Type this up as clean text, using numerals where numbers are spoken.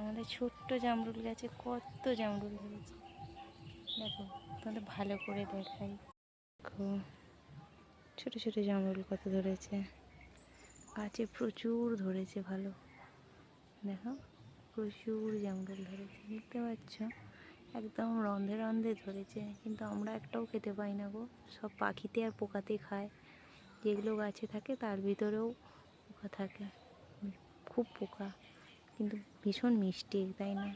আমাদের ছোট্ট জামরুল গাছে কত জামরুল ধরেছে দেখো, তোমাদের ভালো করে দেখাই। দেখো ছোট ছোট জামরুল কত ধরেছে, গাছে প্রচুর ধরেছে ভালো। দেখো প্রচুর জামরুল ধরেছে, দেখতে পাচ্ছ একদম রন্ধে রন্ধে ধরেছে, কিন্তু আমরা একটাও খেতে পাই না গো। সব পাখিতে আর পোকাতে খায়। যেগুলো গাছে থাকে তার ভিতরেও পোকা থাকে, খুব পোকা, কিন্তু ভীষণ মিষ্টি, তাই না?